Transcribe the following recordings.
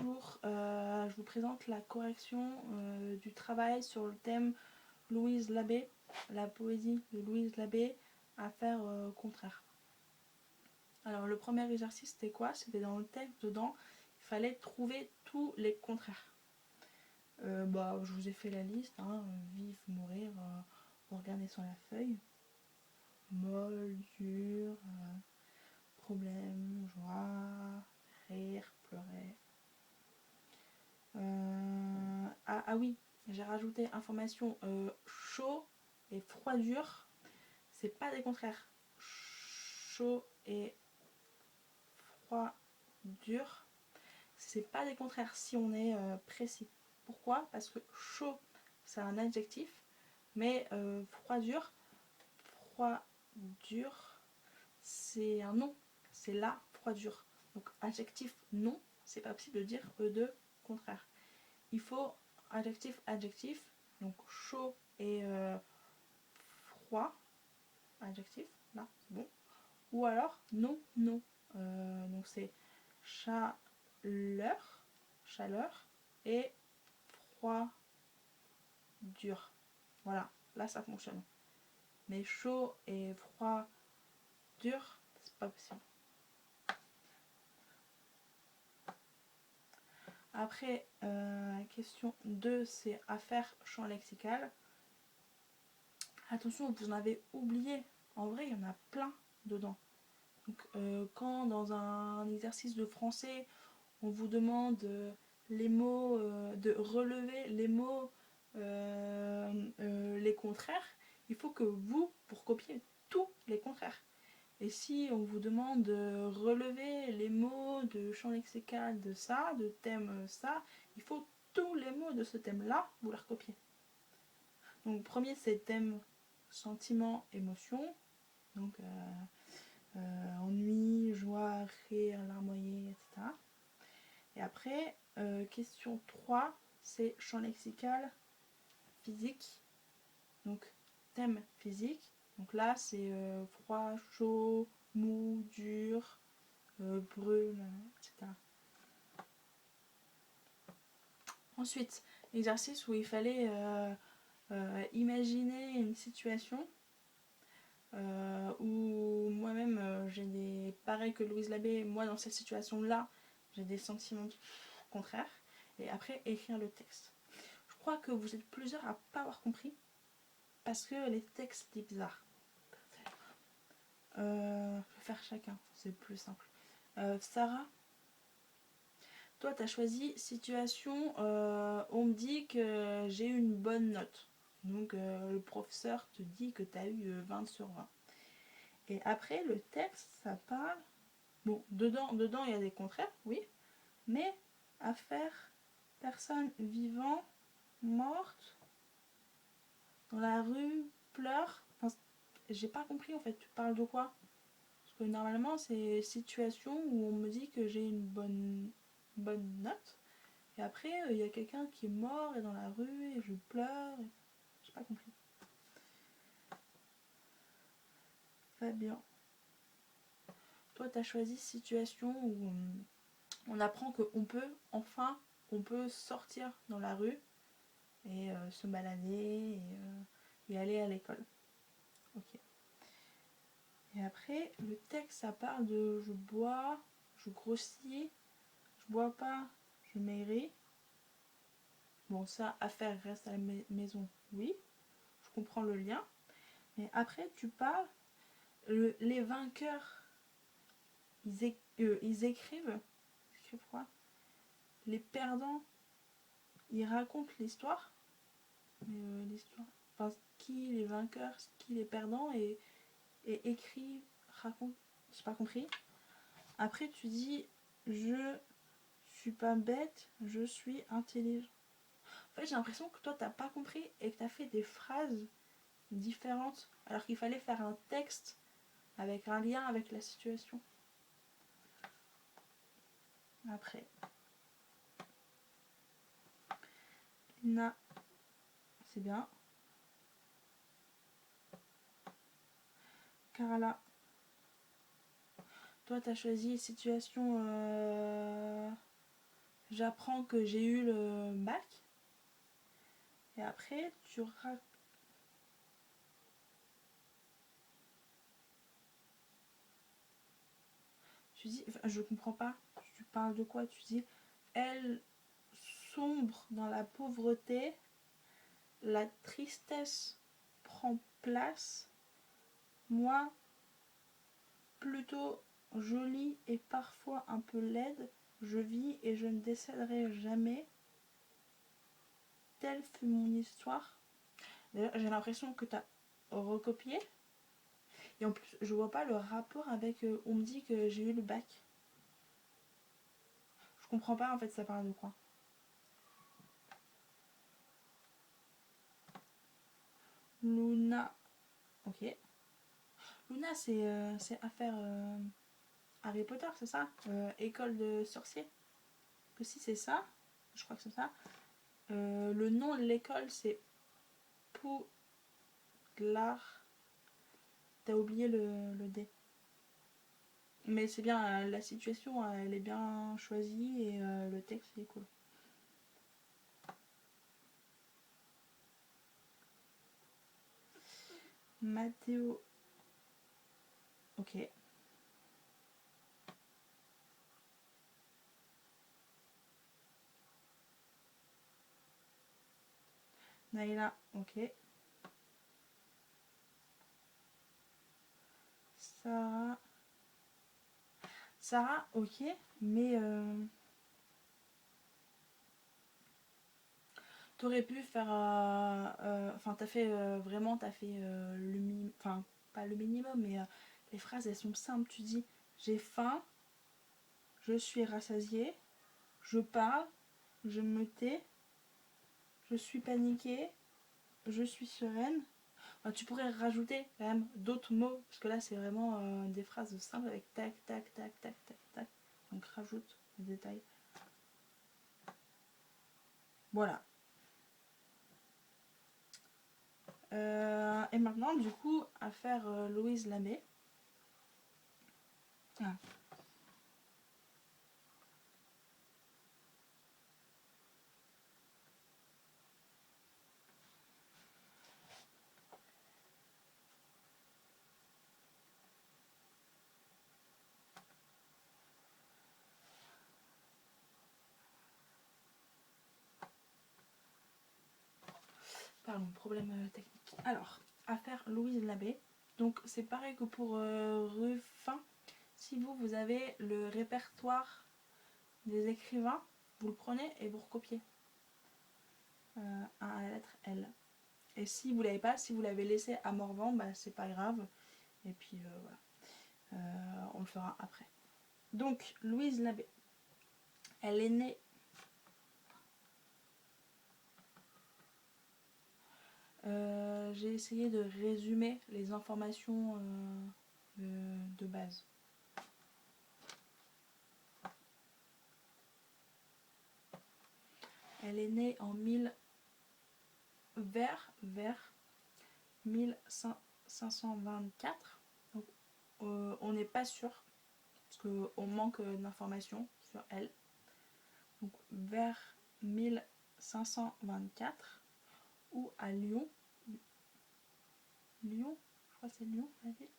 bonjour, je vous présente la correction du travail sur le thème Louise Labbé, la poésie de Louise Labbé, à faire contraire. Alors le premier exercice c'était quoi? C'était dans le texte, dedans, il fallait trouver tous les contraires. Je vous ai fait la liste, hein, vivre, mourir, regardez sur la feuille. Molle, dur, problème, joie, rire, pleurer. Ah oui, j'ai rajouté information, chaud et froid dur, c'est pas des contraires. Chaud et froid dur, c'est pas des contraires si on est précis. Pourquoi? Parce que chaud c'est un adjectif, mais froid dur c'est un nom, c'est la froid dur. Donc adjectif non, c'est pas possible de dire deux contraires. Il faut adjectif, donc chaud et froid, adjectif, là c'est bon. Ou alors non, non. Donc c'est chaleur et froid dur. Voilà, là ça fonctionne. Mais chaud et froid dur, c'est pas possible. Après, question 2, c'est affaire champ lexical. Attention, vous en avez oublié. En vrai, il y en a plein dedans. Donc, quand dans un exercice de français, on vous demande les mots, de relever les mots, les contraires, il faut que vous copiez tous les contraires. Et si on vous demande de relever les mots de champ lexical de ça, de thème ça, il faut tous les mots de ce thème-là, vous les recopiez. Donc, premier, c'est thème sentiment, émotion. Donc, ennui, joie, rire, larmoyer, etc. Et après, question 3, c'est champ lexical physique. Donc, thème physique. Donc là, c'est froid, chaud, mou, dur, brûle, etc. Ensuite, exercice où il fallait imaginer une situation où moi-même j'ai des... Pareil que Louise Labbé, moi dans cette situation-là, j'ai des sentiments contraires. Et après, écrire le texte. Je crois que vous êtes plusieurs à pas avoir compris parce que les textes étaient bizarres. Je vais faire chacun, c'est plus simple. Sarah, toi tu as choisi situation, on me dit que j'ai une bonne note. Donc le professeur te dit que tu as eu 20 sur 20. Et après le texte ça parle, bon dedans il y a des contraires, oui, mais affaire, personne vivant, morte, dans la rue, pleure. Enfin, j'ai pas compris en fait, tu parles de quoi? Parce que normalement c'est situation où on me dit que j'ai une bonne note. Et après il y a quelqu'un qui est mort et dans la rue et je pleure. J'ai pas compris. Fabien. Toi t'as choisi situation où on apprend qu'on peut, enfin, on peut sortir dans la rue et se balader et aller à l'école. Ok. Et après, le texte, ça parle de je bois, je grossis, je bois pas, je maigris. Bon, ça, affaire reste à la maison, oui, je comprends le lien. Mais après, tu parles, les vainqueurs, ils écrivent quoi? Les perdants, ils racontent l'histoire. Mais l'histoire, enfin, qui les vainqueurs, qui les perdants, et écrit, raconte, j'ai pas compris. Après, tu dis, je suis pas bête, je suis intelligent. En fait, j'ai l'impression que toi, t'as pas compris et que t'as fait des phrases différentes, alors qu'il fallait faire un texte avec un lien avec la situation. Après, Lina, c'est bien. Carla, toi, t'as choisi situation j'apprends que j'ai eu le bac. Et après, tu dis, enfin, je comprends pas, tu parles de quoi? Tu dis, elle sombre dans la pauvreté, la tristesse prend place, moi, plutôt jolie et parfois un peu laide, je vis et je ne décéderai jamais. Telle fut mon histoire. D'ailleurs, j'ai l'impression que tu as recopié. Et en plus, je vois pas le rapport avec on me dit que j'ai eu le bac. Je comprends pas en fait, ça parle de quoi. Luna. Ok. Luna, c'est affaire Harry Potter, c'est ça? École de sorciers. Que si c'est ça, je crois que c'est ça. Le nom de l'école, c'est Poudlard. T'as oublié le D. Mais c'est bien, la situation, elle est bien choisie et le texte, il est cool. Mathéo. Ok. Naïla. Ok. Sarah. Sarah, ok. Mais t'aurais pu faire. Enfin, t'as fait vraiment. T'as fait le minimum. Enfin, pas le minimum, mais les phrases, elles sont simples. Tu dis j'ai faim, je suis rassasiée, je parle, je me tais, je suis paniquée, je suis sereine. Enfin, tu pourrais rajouter quand même d'autres mots, parce que là, c'est vraiment des phrases simples avec tac, tac, tac, tac, tac, tac. Donc, rajoute des détails. Voilà. Et maintenant, du coup, à faire Louise Lamé. Ah. Pardon, problème technique. Alors, à faire Louise Labbé. Donc, c'est pareil que pour Ruffin. Si vous avez le répertoire des écrivains, vous le prenez et vous recopiez à la lettre L. Et si vous l'avez pas, si vous l'avez laissé à Morvan, bah, c'est pas grave. Et puis voilà. On le fera après. Donc, Louise Labbé. Elle est née. J'ai essayé de résumer les informations de base. Elle est née en vers 1524. Donc, on n'est pas sûr, parce qu'on manque d'informations sur elle. Donc, vers 1524, ou à Lyon. Lyon, je crois que c'est Lyon, la ville.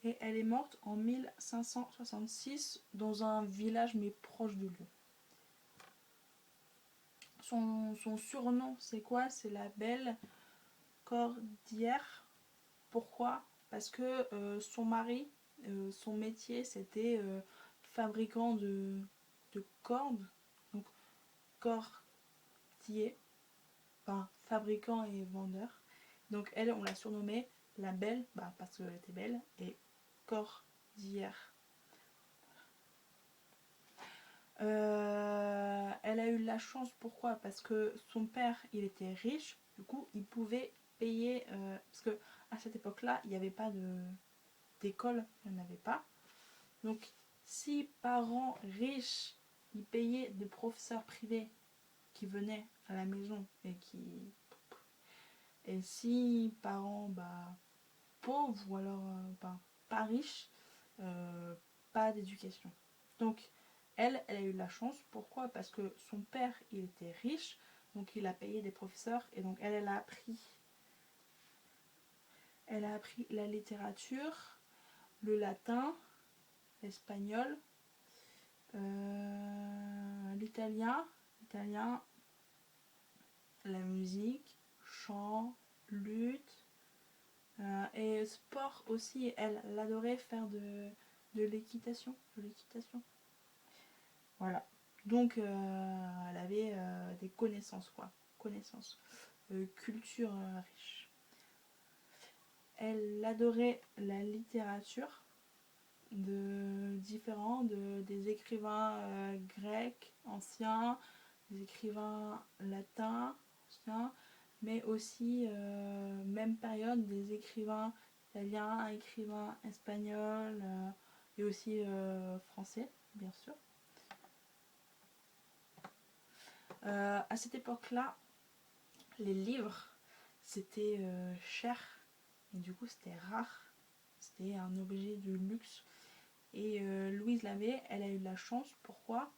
Et elle est morte en 1566 dans un village mais proche de Lyon. Son surnom, c'est quoi? C'est la Belle Cordière. Pourquoi? Parce que son mari, son métier, c'était fabricant de cordes. Donc, cordier, enfin, fabricant et vendeur. Donc, elle, on l'a surnommée la Belle, bah, parce qu'elle était belle, et Cordière. Elle a eu la chance, pourquoi? Parce que son père, il était riche, du coup, il pouvait payer, parce que à cette époque-là, il n'y avait pas d'école, il n'y en avait pas. Donc, si parents riches, ils payaient des professeurs privés qui venaient à la maison et si parents bah, pauvres ou alors bah, pas riches, pas d'éducation. Donc, elle a eu de la chance. Pourquoi? Parce que son père, il était riche, donc il a payé des professeurs, et donc elle a appris la littérature, le latin, l'espagnol, l'italien, la musique, chant, lutte, et sport aussi. Elle adorait faire de l'équitation, Voilà. Donc elle avait des connaissances, quoi. Connaissances. Culture riche. Elle adorait la littérature des écrivains grecs anciens, des écrivains latins anciens, mais aussi même période des écrivains italiens, écrivains espagnols et aussi français, bien sûr. À cette époque-là, les livres c'était cher et du coup c'était rare, c'était un objet de luxe. Et Louise Labbé, elle a eu de la chance. Pourquoi?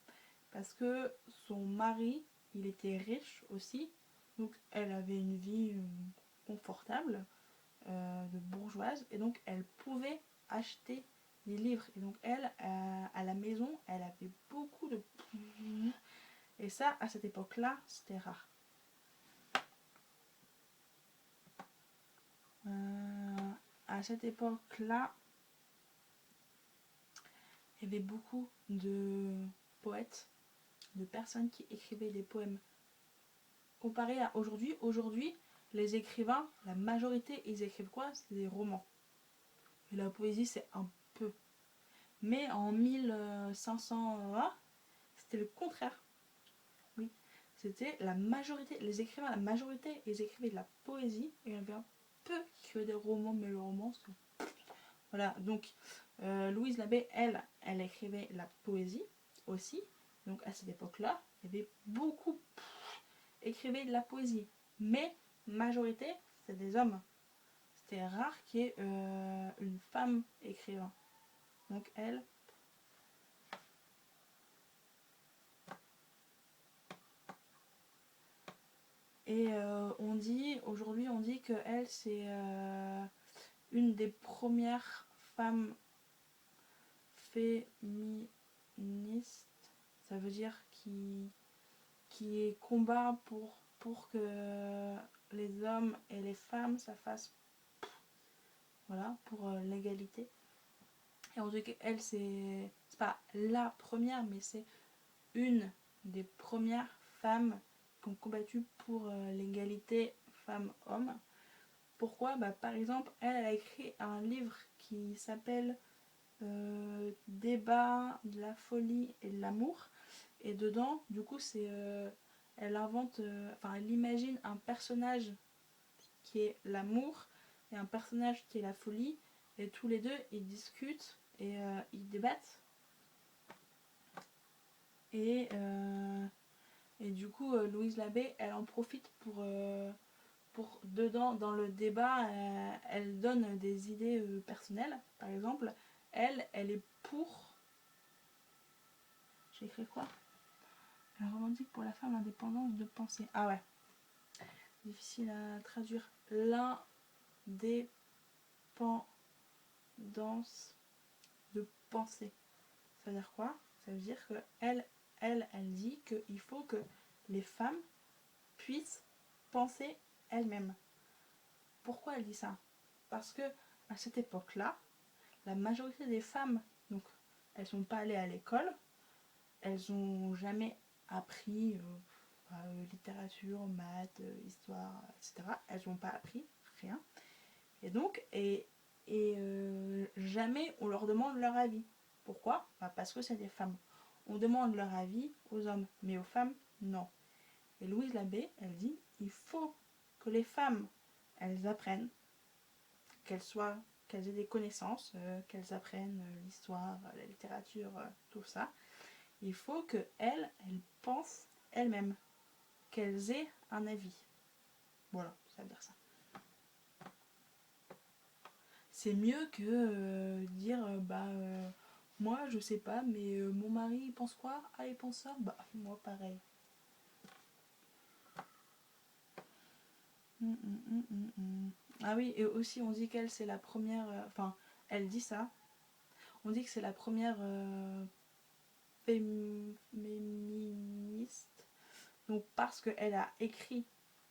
Parce que son mari, il était riche aussi. Donc elle avait une vie confortable, de bourgeoise. Et donc elle pouvait acheter des livres. Et donc elle, à la maison, elle avait beaucoup de... Et ça, à cette époque-là, c'était rare. À cette époque-là, il y avait beaucoup de poètes, de personnes qui écrivaient des poèmes. Comparé à aujourd'hui, les écrivains, la majorité, ils écrivent quoi? C'est des romans. Et la poésie, c'est un peu. Mais en 1500, c'était le contraire. Oui, c'était la majorité, les écrivains, la majorité, ils écrivaient de la poésie. Et il y avait un peu que des romans, mais le roman, c'est... Voilà, donc Louise Labbé, elle écrivait la poésie aussi. Donc à cette époque-là, il y avait beaucoup écrivaient de la poésie. Mais majorité, c'est des hommes. C'était rare qu'il y ait une femme écrivain. Donc elle... Et aujourd'hui, on dit que elle, c'est une des premières femmes féministes. Ça veut dire qui combat pour que les hommes et les femmes, ça fasse... Voilà, pour l'égalité. Et on dit qu'elle, c'est pas la première, mais c'est une des premières femmes qui ont combattu pour l'égalité femmes-hommes. Pourquoi? Par exemple, elle a écrit un livre qui s'appelle Débat de la folie et de l'amour. Et dedans, du coup, elle invente, elle imagine un personnage qui est l'amour et un personnage qui est la folie. Et tous les deux, ils discutent et ils débattent. Et du coup, Louise Labbé, elle en profite pour dedans, dans le débat, elle donne des idées personnelles. Par exemple, elle est pour... J'ai écrit quoi? Elle revendique pour la femme l'indépendance de penser. Ah ouais. Difficile à traduire. L'indépendance de penser. Ça veut dire quoi? Ça veut dire que elle dit qu'il faut que les femmes puissent penser elles-mêmes. Pourquoi elle dit ça? Parce que à cette époque-là, la majorité des femmes, donc elles sont pas allées à l'école, elles ont jamais appris littérature, maths, histoire, etc. Elles n'ont pas appris rien. Et donc, jamais on leur demande leur avis. Pourquoi? Parce que c'est des femmes. On demande leur avis aux hommes, mais aux femmes, non. Et Louise Labbé, elle dit, il faut que les femmes, elles apprennent, qu'elles aient des connaissances, qu'elles apprennent l'histoire, la littérature, tout ça. Il faut qu'elles pensent elles-mêmes, qu'elles aient un avis. Voilà, ça veut dire ça. C'est mieux que dire Moi, je sais pas, mais mon mari, il pense quoi? Ah, il pense ça? Bah, moi, pareil. Ah oui, et aussi, on dit qu'elle, c'est la première... Enfin, elle dit ça. On dit que c'est la première féministe. Donc, parce qu'elle a écrit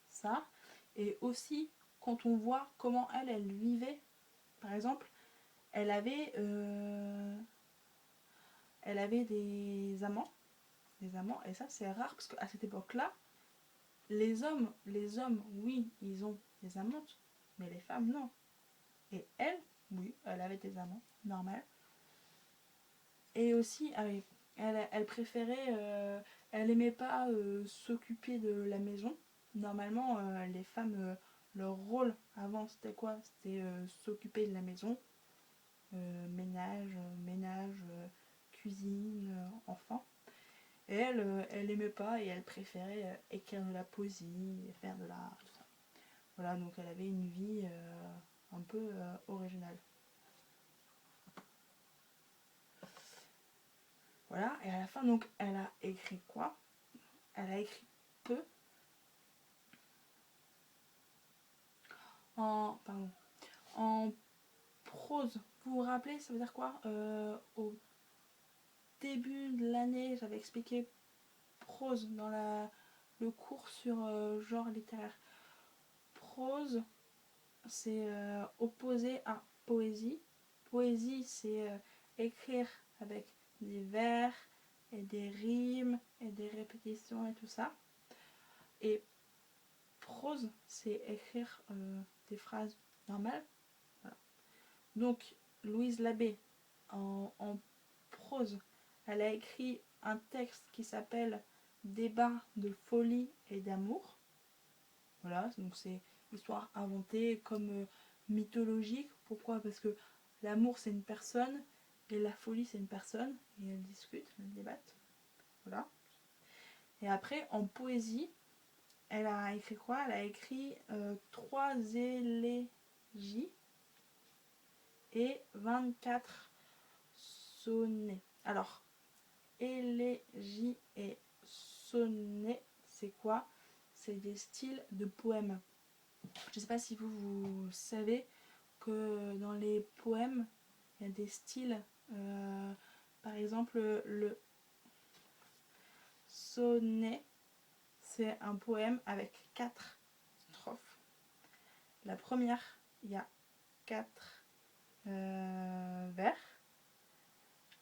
ça. Et aussi, quand on voit comment elle vivait, par exemple, elle avait, euh, elle avait des amants, et ça c'est rare parce qu'à cette époque-là, les hommes, oui, ils ont des amantes, mais les femmes non. Et elle, oui, elle avait des amants, normal. Et aussi, ah oui, elle préférait, elle aimait pas s'occuper de la maison. Normalement, les femmes, leur rôle avant, c'était quoi? C'était s'occuper de la maison, ménage, cuisine, enfant. Et elle, elle aimait pas et elle préférait écrire de la poésie, faire de l'art, tout ça. Voilà, donc elle avait une vie un peu originale. Voilà, et à la fin, donc, elle a écrit quoi? Elle a écrit peu pardon, en prose. Vous vous rappelez, ça veut dire quoi? Au début de l'année, j'avais expliqué prose dans le cours sur genre littéraire. Prose, c'est opposé à poésie. Poésie, c'est écrire avec des vers et des rimes et des répétitions et tout ça. Et prose, c'est écrire des phrases normales. Voilà. Donc, Louise Labbé, en prose, elle a écrit un texte qui s'appelle Débat de folie et d'amour. Voilà, donc c'est histoire inventée comme mythologique. Pourquoi? Parce que l'amour c'est une personne et la folie c'est une personne et elles discutent, elles débattent. Voilà. Et après en poésie, elle a écrit quoi? Elle a écrit 3 élégies et 24 sonnets. Alors, élégie et sonnet, c'est quoi? C'est des styles de poèmes. Je ne sais pas si vous savez que dans les poèmes, il y a des styles. Par exemple, le sonnet, c'est un poème avec 4 strophes. La première, il y a 4 vers.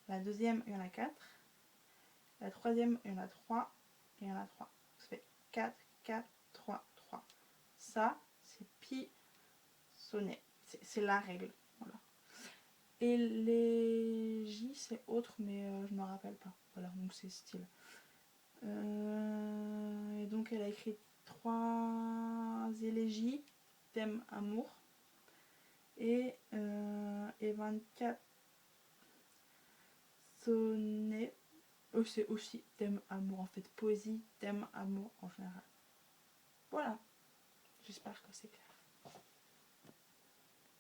La deuxième, il y en a 4. La troisième, il y en a 3. Et il y en a 3. Ça fait 4, 4, 3, 3. Ça, c'est pi sonnet. C'est la règle. Voilà. Élégie, c'est autre, mais je ne me rappelle pas. Voilà, donc c'est style. Et donc elle a écrit 3 élégies, thème amour, et 24 sonnets. C'est aussi thème amour en fait, poésie, thème amour en général. Voilà, j'espère que c'est clair.